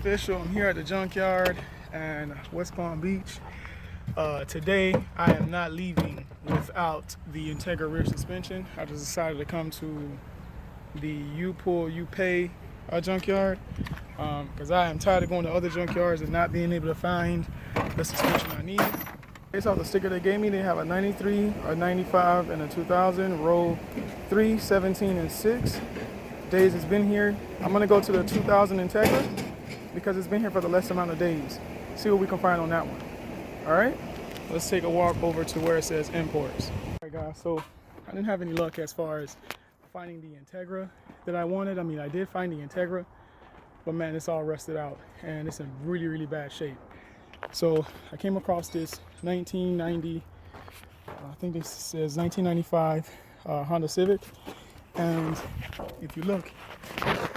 official. I'm here at the Junkyard and West Palm Beach. Today, I am not leaving without the Integra rear suspension. I just decided to come to the You Pull, You Pay Junkyard because I am tired of going to other junkyards and not being able to find the suspension I need. Based off the sticker they gave me, they have a 93, a 95, and a 2000, row 3, 17, and 6. Days it's been here. I'm gonna go to the 2000 Integra because it's been here for the less amount of days. See what we can find on that one. All right, let's take a walk over to where it says imports. All right, guys, so I didn't have any luck as far as finding the Integra that I wanted. I mean, I did find the Integra, but man, it's all rusted out and it's in really, really bad shape. So I came across this 1990, I think this says 1995 Honda Civic. And if you look,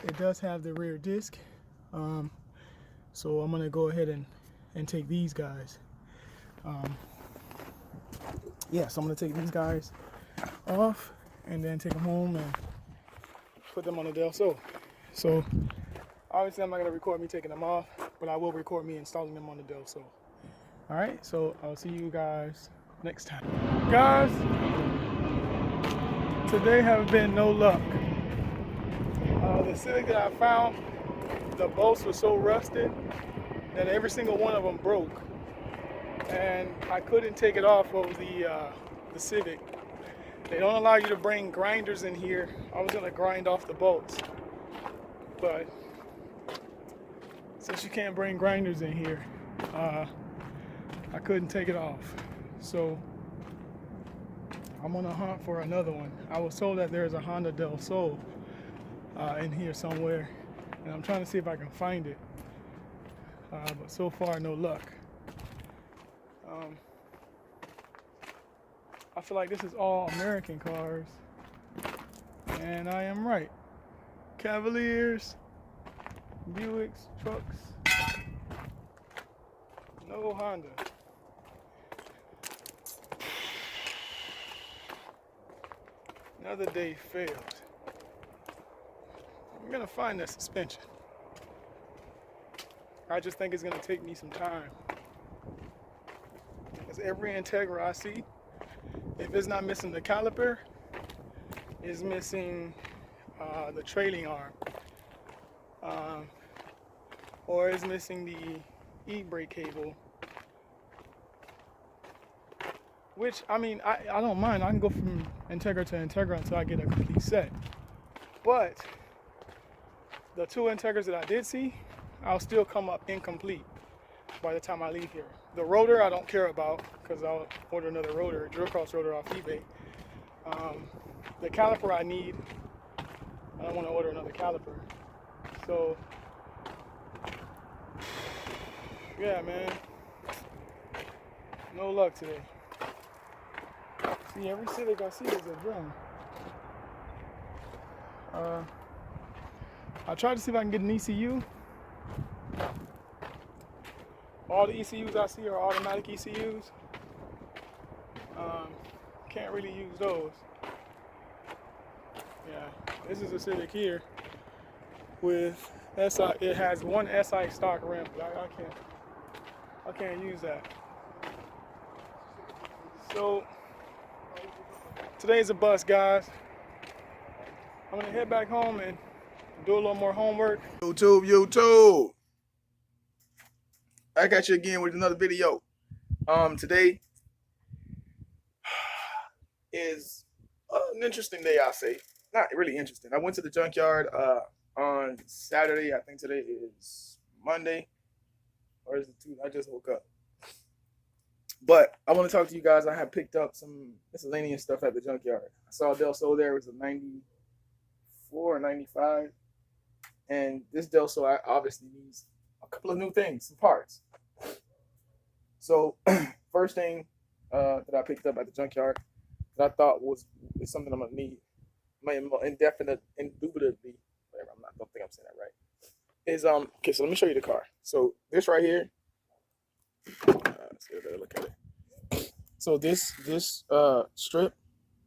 it does have the rear disc. So I'm gonna go ahead and take these guys. So I'm gonna take these guys off and then take them home and put them on the Del Sol. So obviously I'm not gonna record me taking them off, but I will record me installing them on the Del Sol. All right, so I'll see you guys next time. Guys, today have been no luck. The Civic that I found, the bolts were so rusted that every single one of them broke, and I couldn't take it off of the Civic. They don't allow you to bring grinders in here. I was gonna grind off the bolts, but since you can't bring grinders in here, I couldn't take it off. So I'm on a hunt for another one. I was told that there's a Honda Del Sol in here somewhere, and I'm trying to see if I can find it. But so far, no luck. I feel like this is all American cars, and I am right. Cavaliers, Buicks, trucks, no Honda. Another day failed. I'm gonna find that suspension. I just think it's gonna take me some time. Because every Integra I see, if it's not missing the caliper, it's missing the trailing arm, or it's missing the e-brake cable. Which, I mean, I don't mind. I can go from Integra to Integra until I get a complete set. But the two Integras that I did see, I'll still come up incomplete by the time I leave here. The rotor I don't care about because I'll order another rotor, a drill cross rotor off eBay. The caliper I need, I don't want to order another caliper. So, yeah, man, no luck today. See, every Civic I see is a drum. I tried to see if I can get an ECU. All the ECUs I see are automatic ECUs. Can't really use those. Yeah, this is a Civic here with SI. It has one SI stock rim, but I can't use that. So today's a bust, guys. I'm gonna head back home and do a little more homework. YouTube. I got you again with another video. Today is an interesting day, I'll say. Not really interesting. I went to the junkyard on Saturday. I think today is Monday. Or is it Tuesday? I just woke up. But I want to talk to you guys. I have picked up some miscellaneous stuff at the junkyard. I saw Del Sol there. It was a 94 or 95. And this Del Sol obviously needs a couple of new things, some parts. So first thing that I picked up at the junkyard that I thought is something I'm gonna need, indubitably, whatever. Don't think I'm saying that right. Is okay. So let me show you the car. So this right here. Let's get a better look at it. So this strip,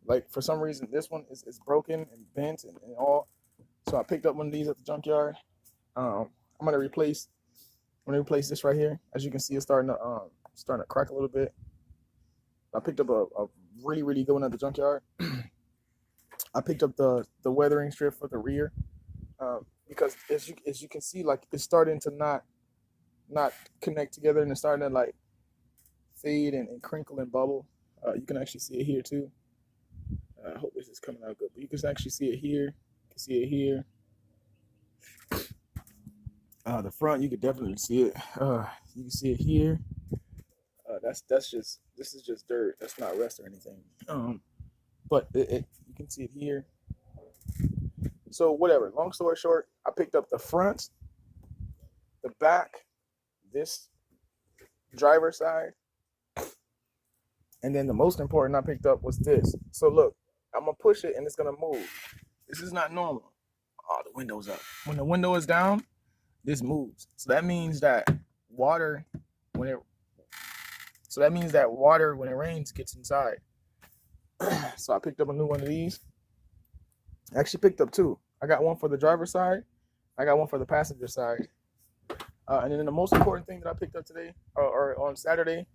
like for some reason this one is broken and bent and all. So I picked up one of these at the junkyard. I'm gonna replace when I replace this right here, as you can see, it's starting to crack a little bit. I picked up a really, really good one at the junkyard. I picked up the weathering strip for the rear, because as you can see, like it's starting to not connect together, and it's starting to like fade and crinkle and bubble. You can actually see it here too. I hope this is coming out good, but you can actually see it here. You can see it here. The front, you can definitely see it. You can see it here. This is just dirt. That's not rust or anything. But you can see it here. So whatever. Long story short, I picked up the front, the back, this driver's side, and then the most important I picked up was this. So look, I'm gonna push it and it's gonna move. This is not normal. Oh, the window's up. When the window is down, this moves. So that means that water, when it rains, gets inside. So I picked up a new one of these. I actually picked up two. I got one for the driver's side. I got one for the passenger side. And then the most important thing that I picked up today, or on Saturday,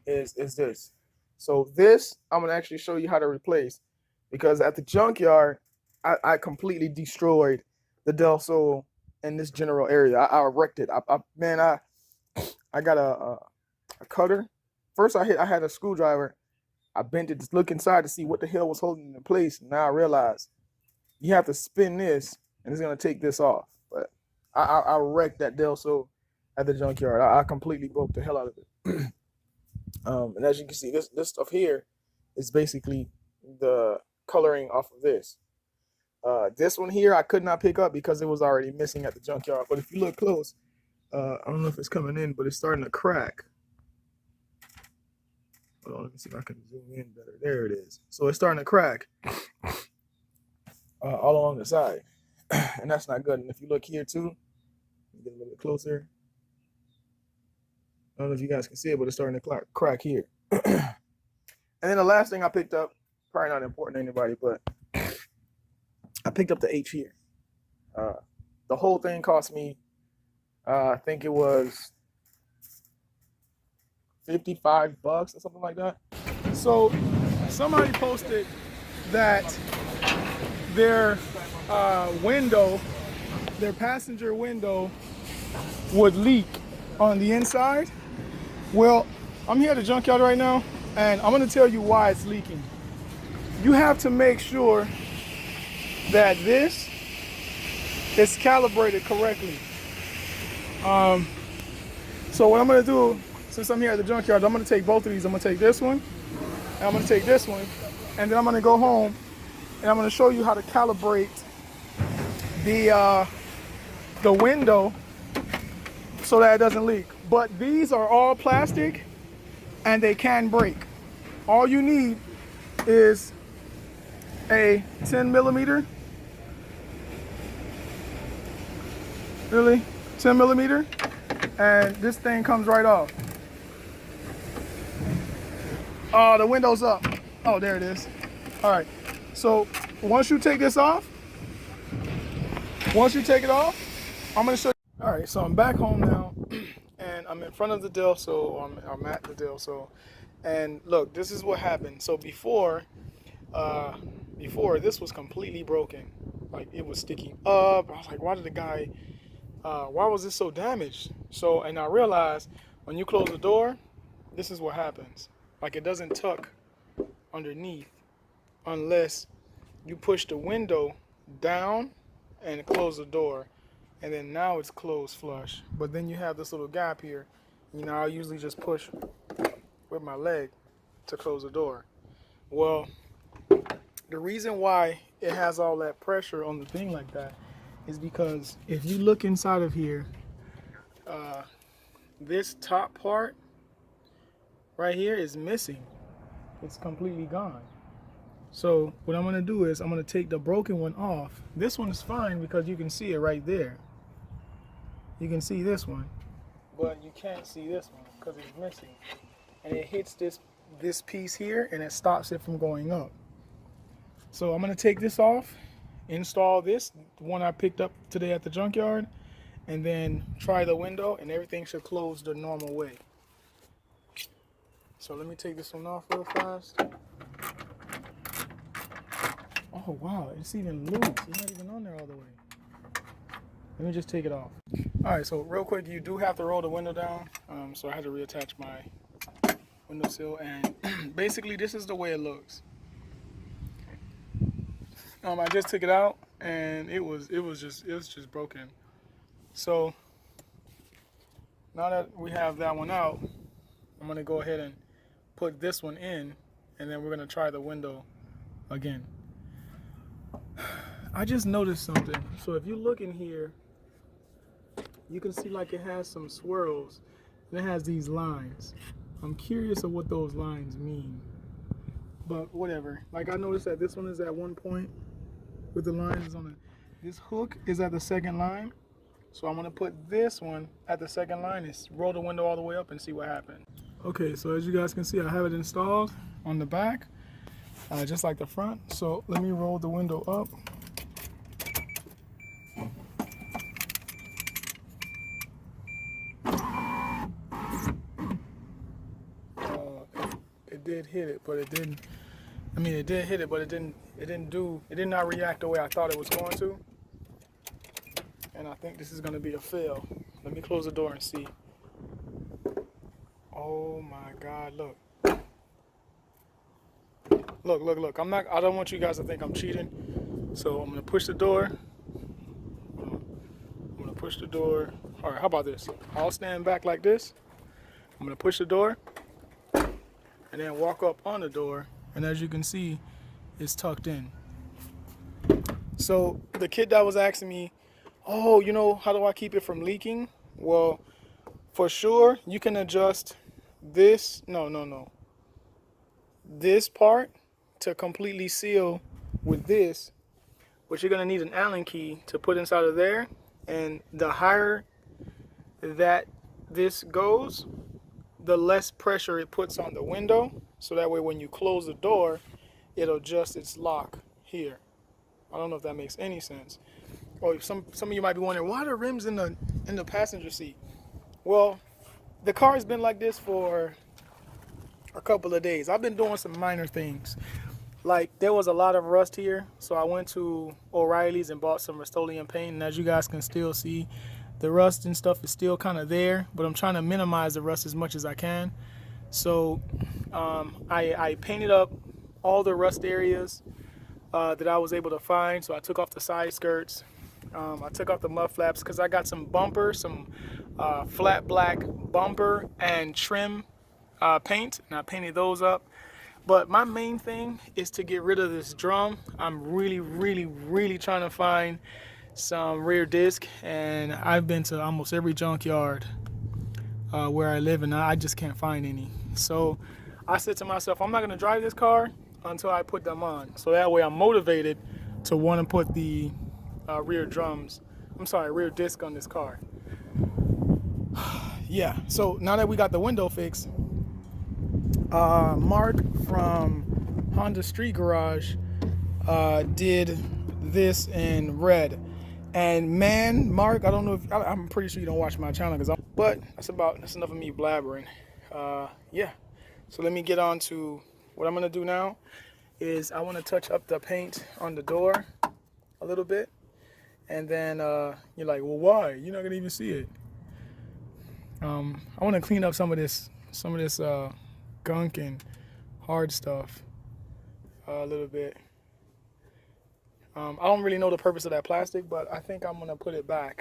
is this. So this, I'm gonna actually show you how to replace, because at the junkyard, I completely destroyed the Del Sol in this general area. I wrecked it. I got a cutter. First I had a screwdriver. I bent it to look inside to see what the hell was holding it in place. Now I realize you have to spin this, and it's gonna take this off. But I wrecked that Del Sol at the junkyard. I completely broke the hell out of it. And as you can see, this stuff here is basically the coloring off of this. This one here I could not pick up because it was already missing at the junkyard. But if you look close, I don't know if it's coming in, but it's starting to crack. Hold on, let me see if I can zoom in better. There it is. So it's starting to crack all along the side, and that's not good. And if you look here too, get a little bit closer. I don't know if you guys can see it, but it's starting to crack here. And then the last thing I picked up, probably not important to anybody, but I picked up the H here. The whole thing cost me, I think it was $55 or something like that. So somebody posted that their window, their passenger window, would leak on the inside. Well, I'm here at the junkyard right now, and I'm going to tell you why it's leaking. You have to make sure that this is calibrated correctly. So what I'm going to do, since I'm here at the junkyard, I'm going to take both of these. I'm going to take this one, and I'm going to take this one, and then I'm going to go home, and I'm going to show you how to calibrate the window so that it doesn't leak. But these are all plastic, and they can break. All you need is a 10 millimeter, really, 10 millimeter, and this thing comes right off. Oh, the window's up. Oh, there it is. All right, so once you take this off, once you take it off, I'm gonna show you. All right, so I'm back home now, and I'm in front of the Del Sol. I'm at the Del Sol, and look, this is what happened. So before this was completely broken, like it was sticking up. I was like, why was this so damaged? So, and I realized when you close the door, this is what happens. Like it doesn't tuck underneath unless you push the window down and close the door, and then now it's closed flush. But then you have this little gap here. You know, I usually just push with my leg to close the door. Well, the reason why it has all that pressure on the thing like that is because if you look inside of here, this top part right here is missing. It's completely gone. So what I'm going to do is I'm going to take the broken one off. This one is fine because you can see it right there. You can see this one, but you can't see this one because it's missing. And it hits this piece here, and it stops it from going up. So I'm going to take this off, install this one I picked up today at the junkyard, and then try the window, and everything should close the normal way. So let me take this one off real fast. Oh wow, it's even loose. It's not even on there all the way. Let me just take it off. All right, so real quick, you do have to roll the window down. So I had to reattach my windowsill, and basically this is the way it looks. I just took it out, and it was just broken. So now that we have that one out, I'm gonna go ahead and put this one in, and then we're gonna try the window again. I just noticed something. So if you look in here, you can see like it has some swirls, and it has these lines. I'm curious of what those lines mean, but whatever. Like I noticed that this one is at one point with the lines on it. This hook is at the second line, so I'm gonna put this one at the second line and roll the window all the way up and see what happens. Okay, so as you guys can see, I have it installed on the back, just like the front. So let me roll the window up. It did hit it, but it didn't. I mean, it did hit it, but it did not react the way I thought it was going to. And I think this is going to be a fail. Let me close the door and see. Oh my God, look. Look. I don't want you guys to think I'm cheating. So I'm going to push the door. All right, how about this? I'll stand back like this. I'm going to push the door and then walk up on the door. And as you can see, it's tucked in. So the kid that was asking me, oh, you know, how do I keep it from leaking? Well, for sure, you can adjust this. No. This part to completely seal with this, but you're gonna need an Allen key to put inside of there. And the higher that this goes, the less pressure it puts on the window. So that way when you close the door, it'll adjust its lock here. I don't know if that makes any sense. Oh, some of you might be wondering, why are the rims in the passenger seat? Well, the car's been like this for a couple of days. I've been doing some minor things. Like there was a lot of rust here, so I went to O'Reilly's and bought some Rust-Oleum paint, and as you guys can still see, the rust and stuff is still kind of there, but I'm trying to minimize the rust as much as I can. So I painted up all the rust areas that I was able to find. So I took off the side skirts, I took off the mud flaps, because I got some bumper, some flat black bumper and trim paint, and I painted those up. But my main thing is to get rid of this drum. I'm really trying to find some rear disc, and I've been to almost every junkyard where I live, and I just can't find any. So I said to myself, I'm not going to drive this car until I put them on. So that way I'm motivated to want to put the rear disc on this car. Yeah, so now that we got the window fixed, Mark from Honda Street Garage did this in red. And man, Mark, I don't know if I'm pretty sure you don't watch my channel, but that's enough of me blabbering. Yeah, so let me get on to what I'm gonna do now. Is I want to touch up the paint on the door a little bit, and then you're like, well, why? You're not gonna even see it. I want to clean up some of this gunk and hard stuff a little bit. I don't really know the purpose of that plastic, but I think I'm gonna put it back.